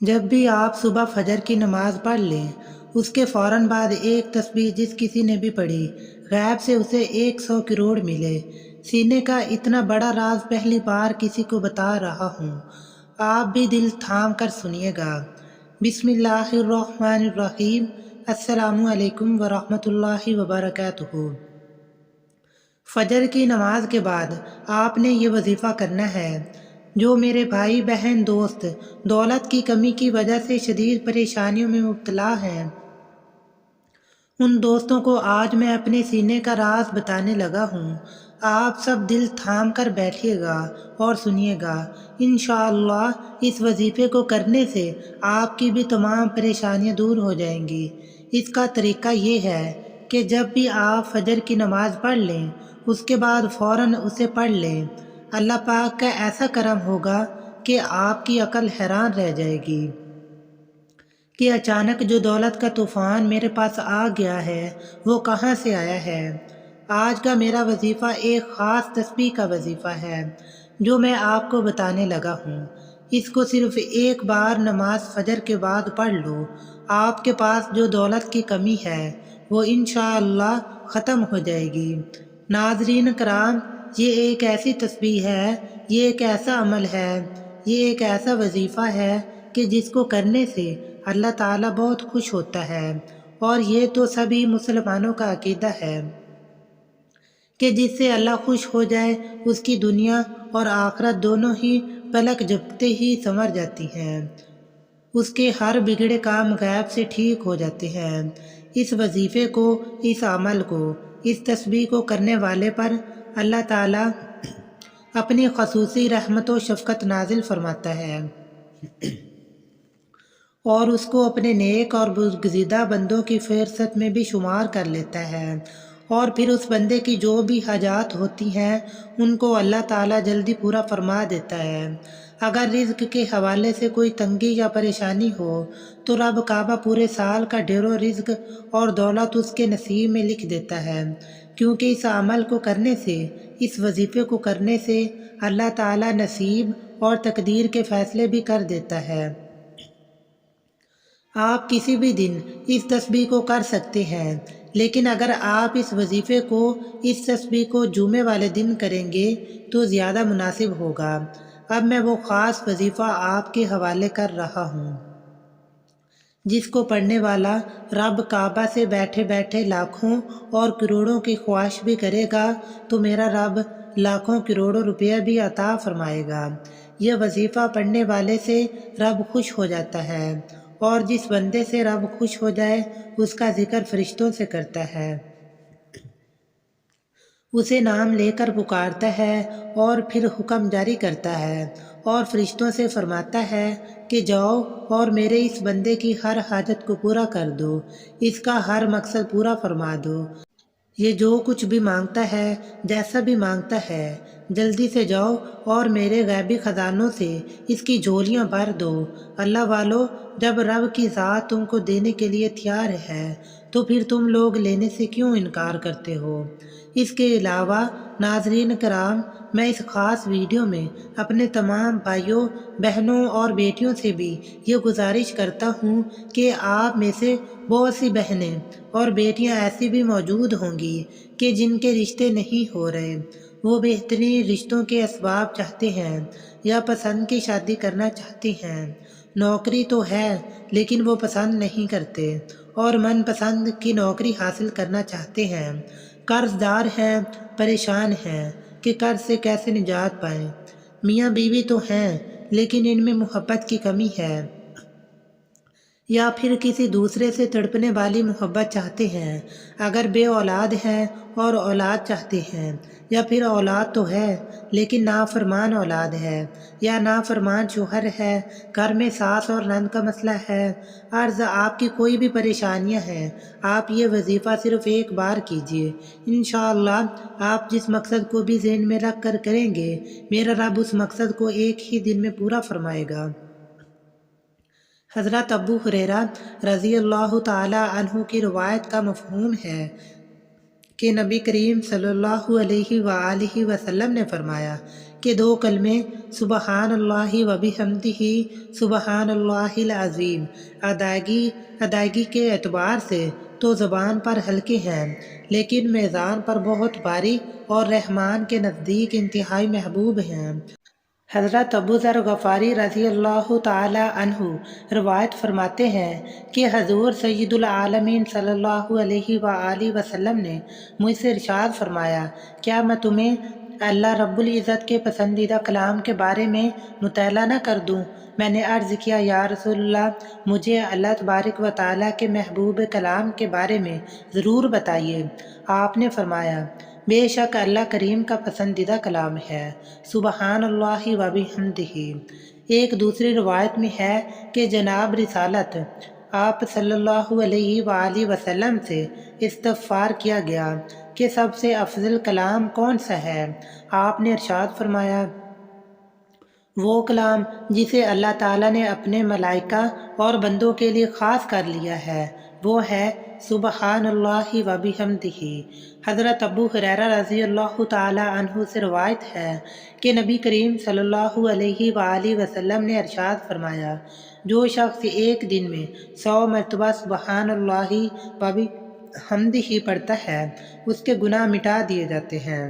جب بھی آپ صبح فجر کی نماز پڑھ لیں، اس کے فوراً بعد ایک تسبیح جس کسی نے بھی پڑھی، غیب سے اسے 100 کروڑ ملے۔ سینے کا اتنا بڑا راز پہلی بار کسی کو بتا رہا ہوں، آپ بھی دل تھام کر سنیے گا۔ بسم اللہ الرحمن الرحیم۔ السلام علیکم ورحمۃ اللہ وبرکاتہ۔ فجر کی نماز کے بعد آپ نے یہ وظیفہ کرنا ہے۔ جو میرے بھائی بہن دوست دولت کی کمی کی وجہ سے شدید پریشانیوں میں مبتلا ہیں، ان دوستوں کو آج میں اپنے سینے کا راز بتانے لگا ہوں۔ آپ سب دل تھام کر بیٹھیے گا اور سنیے گا۔ انشاءاللہ اس وظیفے کو کرنے سے آپ کی بھی تمام پریشانیاں دور ہو جائیں گی۔ اس کا طریقہ یہ ہے کہ جب بھی آپ فجر کی نماز پڑھ لیں، اس کے بعد فوراً اسے پڑھ لیں۔ اللہ پاک کا ایسا کرم ہوگا کہ آپ کی عقل حیران رہ جائے گی کہ اچانک جو دولت کا طوفان میرے پاس آ گیا ہے وہ کہاں سے آیا ہے۔ آج کا میرا وظیفہ ایک خاص تسبیح کا وظیفہ ہے جو میں آپ کو بتانے لگا ہوں۔ اس کو صرف ایک بار نماز فجر کے بعد پڑھ لو، آپ کے پاس جو دولت کی کمی ہے وہ انشاءاللہ ختم ہو جائے گی۔ ناظرین کرام، یہ ایک ایسی تسبیح ہے، یہ ایک ایسا عمل ہے، یہ ایک ایسا وظیفہ ہے کہ جس کو کرنے سے اللہ تعالیٰ بہت خوش ہوتا ہے، اور یہ تو سبھی مسلمانوں کا عقیدہ ہے کہ جس سے اللہ خوش ہو جائے اس کی دنیا اور آخرت دونوں ہی پلک جھپکتے ہی سنور جاتی ہیں، اس کے ہر بگڑے کام غیب سے ٹھیک ہو جاتے ہیں۔ اس وظیفے کو، اس عمل کو، اس تسبیح کو کرنے والے پر اللہ تعالیٰ اپنی خصوصی رحمت و شفقت نازل فرماتا ہے اور اس کو اپنے نیک اور برگزیدہ بندوں کی فہرست میں بھی شمار کر لیتا ہے، اور پھر اس بندے کی جو بھی حاجات ہوتی ہیں ان کو اللہ تعالیٰ جلدی پورا فرما دیتا ہے۔ اگر رزق کے حوالے سے کوئی تنگی یا پریشانی ہو تو رب کعبہ پورے سال کا ڈھیروں رزق اور دولت اس کے نصیب میں لکھ دیتا ہے، کیونکہ اس عمل کو کرنے سے، اس وظیفے کو کرنے سے اللہ تعالیٰ نصیب اور تقدیر کے فیصلے بھی کر دیتا ہے۔ آپ کسی بھی دن اس تسبیح کو کر سکتے ہیں، لیکن اگر آپ اس وظیفے کو، اس تسبیح کو جمعے والے دن کریں گے تو زیادہ مناسب ہوگا۔ اب میں وہ خاص وظیفہ آپ کے حوالے کر رہا ہوں جس کو پڑھنے والا رب کعبہ سے بیٹھے بیٹھے لاکھوں اور کروڑوں کی خواہش بھی کرے گا تو میرا رب لاکھوں کروڑوں روپیہ بھی عطا فرمائے گا۔ یہ وظیفہ پڑھنے والے سے رب خوش ہو جاتا ہے، اور جس بندے سے رب خوش ہو جائے اس کا ذکر فرشتوں سے کرتا ہے، اسے نام لے کر پکارتا ہے اور پھر حکم جاری کرتا ہے اور فرشتوں سے فرماتا ہے کہ جاؤ اور میرے اس بندے کی ہر حاجت کو پورا کر دو، اس کا ہر مقصد پورا فرما دو۔ یہ جو کچھ بھی مانگتا ہے، جیسا بھی مانگتا ہے، جلدی سے جاؤ اور میرے غیبی خزانوں سے اس کی جھولیاں بھر دو۔ اللہ والو، جب رب کی ذات تم کو دینے کے لیے تیار ہے تو پھر تم لوگ لینے سے کیوں انکار کرتے ہو؟ اس کے علاوہ ناظرین کرام، میں اس خاص ویڈیو میں اپنے تمام بھائیوں، بہنوں اور بیٹیوں سے بھی یہ گزارش کرتا ہوں کہ آپ میں سے بہت سی بہنیں اور بیٹیاں ایسی بھی موجود ہوں گی کہ جن کے رشتے نہیں ہو رہے، وہ بہترین رشتوں کے اسباب چاہتے ہیں یا پسند کی شادی کرنا چاہتے ہیں۔ نوکری تو ہے لیکن وہ پسند نہیں کرتے اور من پسند کی نوکری حاصل کرنا چاہتے ہیں۔ قرض دار ہیں، پریشان ہیں کہ قرض سے کیسے نجات پائیں۔ میاں بیوی تو ہیں لیکن ان میں محبت کی کمی ہے، یا پھر کسی دوسرے سے تڑپنے والی محبت چاہتے ہیں۔ اگر بے اولاد ہیں اور اولاد چاہتے ہیں، یا پھر اولاد تو ہے لیکن نافرمان اولاد ہے، یا نافرمان شوہر ہے، گھر میں ساس اور نند کا مسئلہ ہے، عرض آپ کی کوئی بھی پریشانیاں ہیں، آپ یہ وظیفہ صرف ایک بار کیجئے۔ انشاءاللہ آپ جس مقصد کو بھی ذہن میں رکھ کر کریں گے، میرا رب اس مقصد کو ایک ہی دن میں پورا فرمائے گا۔ حضرت ابو ہریرہ رضی اللہ تعالی عنہ کی روایت کا مفہوم ہے کہ نبی کریم صلی اللہ علیہ وآلہ وسلم نے فرمایا کہ 2 کلمے سبحان اللہ و بحمدہ سبحان اللہ العظیم ادائیگی کے اعتبار سے تو زبان پر ہلکے ہیں، لیکن میزان پر بہت بھاری اور رحمان کے نزدیک انتہائی محبوب ہیں۔ حضرت ابو ذر غفاری رضی اللہ تعالی عنہ روایت فرماتے ہیں کہ حضور سید العالمین صلی اللہ علیہ وآلہ وسلم نے مجھ سے ارشاد فرمایا، کیا میں تمہیں اللہ رب العزت کے پسندیدہ کلام کے بارے میں مطلع نہ کر دوں؟ میں نے عرض کیا، یا رسول اللہ، مجھے اللہ تبارک و تعالیٰ کے محبوب کلام کے بارے میں ضرور بتائیے۔ آپ نے فرمایا، بے شک اللہ کریم کا پسندیدہ کلام ہے سبحان اللہ و بحمدہ۔ ایک دوسری روایت میں ہے کہ جناب رسالت آپ صلی اللہ علیہ وآلہ وسلم سے استغفار کیا گیا کہ سب سے افضل کلام کون سا ہے؟ آپ نے ارشاد فرمایا، وہ کلام جسے اللہ تعالیٰ نے اپنے ملائکہ اور بندوں کے لیے خاص کر لیا ہے، وہ ہے سبحان اللہ و بحمدہ۔ حضرت ابو ہریرہ رضی اللہ تعالی عنہ سے روایت ہے کہ نبی کریم صلی اللہ علیہ وآلہ وسلم نے ارشاد فرمایا، جو شخص ایک دن میں 100 مرتبہ سبحان اللہ و بحمدہ پڑھتا ہے، اس کے گناہ مٹا دیے جاتے ہیں،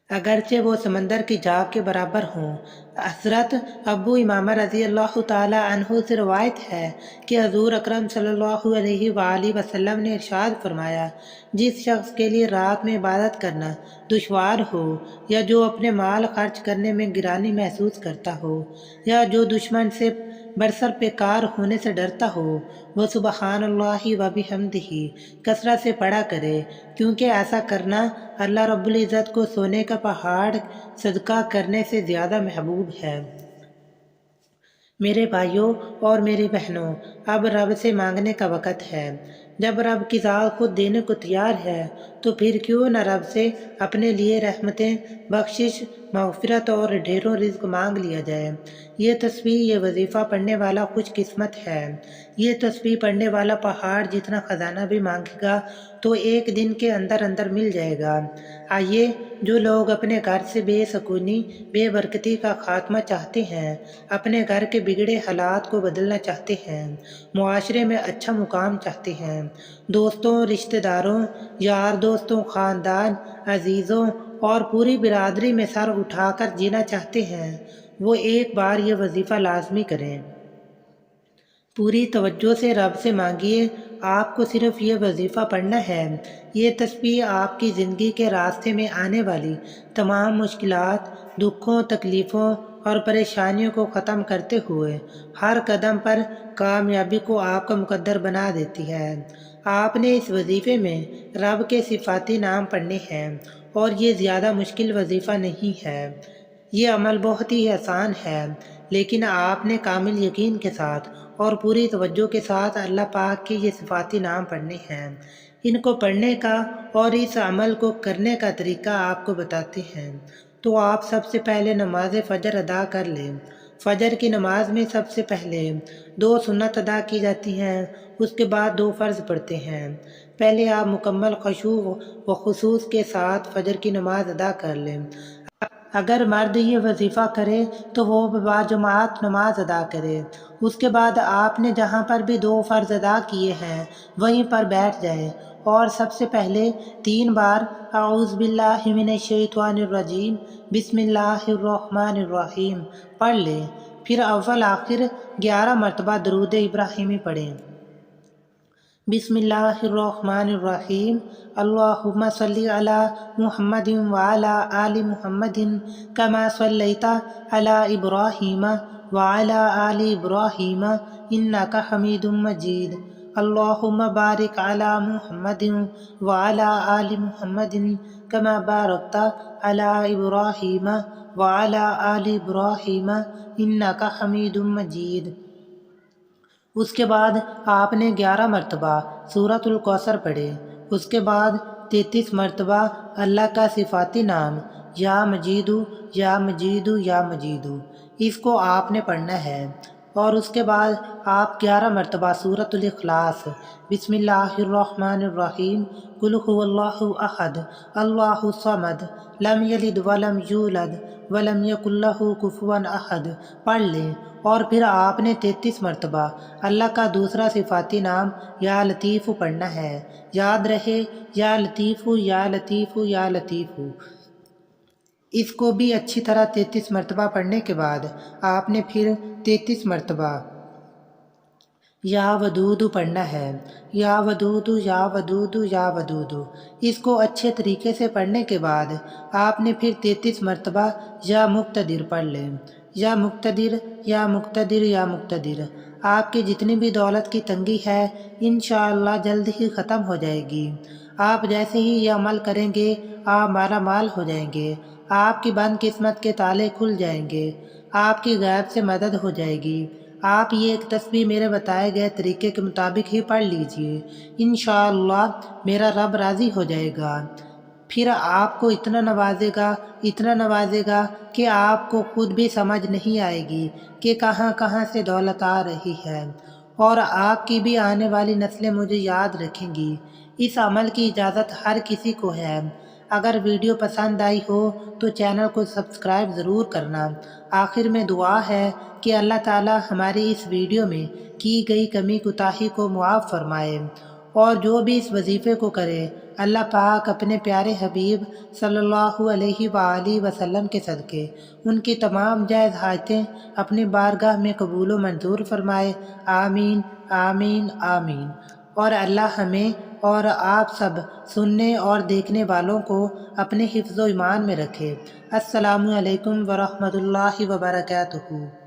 اگرچہ وہ سمندر کی جھاگ کے برابر ہوں۔ حضرت ابو امامہ رضی اللہ تعالی عنہ سے روایت ہے کہ حضور اکرم صلی اللہ علیہ وآلہ وسلم نے ارشاد فرمایا، جس شخص کے لیے رات میں عبادت کرنا دشوار ہو، یا جو اپنے مال خرچ کرنے میں گرانی محسوس کرتا ہو، یا جو دشمن سے برسر پیکار ہونے سے ڈرتا ہو، وہ سبحان اللہ و بحمدہ کثرت سے پڑھا کرے، کیونکہ ایسا کرنا اللہ رب العزت کو سونے کا پہاڑ صدقہ کرنے سے زیادہ محبوب ہے۔ میرے بھائیوں اور میری بہنوں، اب رب سے مانگنے کا وقت ہے۔ جب رب کی ذات خود دینے کو تیار ہے تو پھر کیوں نہ رب سے اپنے لیے رحمتیں، بخشش، مغفرت اور ڈھیروں رزق مانگ لیا جائے۔ یہ تسبیح، یہ وظیفہ پڑھنے والا خوش قسمت ہے۔ یہ تسبیح پڑھنے والا پہاڑ جتنا خزانہ بھی مانگے گا تو ایک دن کے اندر اندر مل جائے گا۔ آئیے، جو لوگ اپنے گھر سے بے سکونی، بے برکتی کا خاتمہ چاہتے ہیں، اپنے گھر کے بگڑے حالات کو بدلنا چاہتے ہیں، معاشرے میں اچھا مقام چاہتے ہیں، دوستوں، رشتہ داروں، یار دوستوں، خاندان، عزیزوں اور پوری برادری میں سر اٹھا کر جینا چاہتے ہیں، وہ ایک بار یہ وظیفہ لازمی کریں۔ پوری توجہ سے رب سے مانگیے، آپ کو صرف یہ وظیفہ پڑھنا ہے۔ یہ تسبیح آپ کی زندگی کے راستے میں آنے والی تمام مشکلات، دکھوں، تکلیفوں اور پریشانیوں کو ختم کرتے ہوئے ہر قدم پر کامیابی کو آپ کا مقدر بنا دیتی ہے۔ آپ نے اس وظیفے میں رب کے صفاتی نام پڑھنے ہیں، اور یہ زیادہ مشکل وظیفہ نہیں ہے۔ یہ عمل بہت ہی آسان ہے، لیکن آپ نے کامل یقین کے ساتھ اور پوری توجہ کے ساتھ اللہ پاک کے یہ صفاتی نام پڑھنے ہیں۔ ان کو پڑھنے کا اور اس عمل کو کرنے کا طریقہ آپ کو بتاتے ہیں۔ تو آپ سب سے پہلے نماز فجر ادا کر لیں۔ فجر کی نماز میں سب سے پہلے 2 سنت ادا کی جاتی ہیں، اس کے بعد 2 فرض پڑھتے ہیں۔ پہلے آپ مکمل خشوع و خضوع کے ساتھ فجر کی نماز ادا کر لیں۔ اگر مرد یہ وظیفہ کرے تو وہ باجماعت نماز ادا کرے۔ اس کے بعد آپ نے جہاں پر بھی 2 فرض ادا کیے ہیں وہیں پر بیٹھ جائے اور سب سے پہلے 3 بار اعوذ باللہ من الشیطان الرجیم بسم اللہ الرحمن الرحیم پڑھ لیں، پھر اول آخر 11 مرتبہ درود ابراہیمی پڑھیں۔ بسم اللہ الرحمن الرحیم، اللہم صلی علی محمد وعلی آل محمد کما صلیت علی ابراہیم وعلی آل ابراہیم انک حمید مجید، اللہم بارک علی محمد وعلی آل محمد کما بارکت علی ابراہیم وعلی آل ابراہیم انک حمید مجید۔ اس کے بعد آپ نے 11 مرتبہ سورۃ الکوثر پڑھے۔ اس کے بعد 33 مرتبہ اللہ کا صفاتی نام یا مجیدو یا مجیدو یا مجیدو، اس کو آپ نے پڑھنا ہے۔ اور اس کے بعد آپ 11 مرتبہ سورۃ الاخلاص، بسم اللہ الرحمن الرحیم، قل هو اللہ احد اللہ الصمد لم یلد ولم یولد ولم یکن لہ کفوا احد پڑھ لیں، اور پھر آپ نے 33 مرتبہ اللہ کا دوسرا صفاتی نام یا لطیف پڑھنا ہے۔ یاد رہے، یا لطیف یا لطیف یا لطیف۔ اس کو بھی اچھی طرح 33 مرتبہ پڑھنے کے بعد آپ نے پھر 33 مرتبہ یا ودود پڑھنا ہے، یا ودود یا ودود یا ودود۔ اس کو اچھے طریقے سے پڑھنے کے بعد آپ نے پھر 33 مرتبہ یا مقتدر پڑھ لیں، یا مقتدر یا مقتدر یا مقتدر۔ آپ کی جتنی بھی دولت کی تنگی ہے انشاءاللہ جلد ہی ختم ہو جائے گی۔ آپ جیسے ہی یہ عمل کریں گے آپ مالا مال ہو جائیں گے، آپ کی بند قسمت کے تالے کھل جائیں گے، آپ کی غیب سے مدد ہو جائے گی۔ آپ یہ ایک تسبیح میرے بتائے گئے طریقے کے مطابق ہی پڑھ لیجئے، انشاءاللہ میرا رب راضی ہو جائے گا۔ پھر آپ کو اتنا نوازے گا کہ آپ کو خود بھی سمجھ نہیں آئے گی کہ کہاں کہاں سے دولت آ رہی ہے، اور آپ کی بھی آنے والی نسلیں مجھے یاد رکھیں گی۔ اس عمل کی اجازت ہر کسی کو ہے۔ اگر ویڈیو پسند آئی ہو تو چینل کو سبسکرائب ضرور کرنا۔ آخر میں دعا ہے کہ اللہ تعالی ہماری اس ویڈیو میں کی گئی کمی کوتاہی کو معاف فرمائے، اور جو بھی اس وظیفے کو کرے اللہ پاک اپنے پیارے حبیب صلی اللہ علیہ وآلہ وسلم کے صدقے ان کی تمام جائز حاجتیں اپنی بارگاہ میں قبول و منظور فرمائے، آمین آمین آمین۔ اور اللہ ہمیں اور آپ سب سننے اور دیکھنے والوں کو اپنے حفظ و ایمان میں رکھے۔ السلام علیکم ورحمۃ اللہ وبرکاتہ۔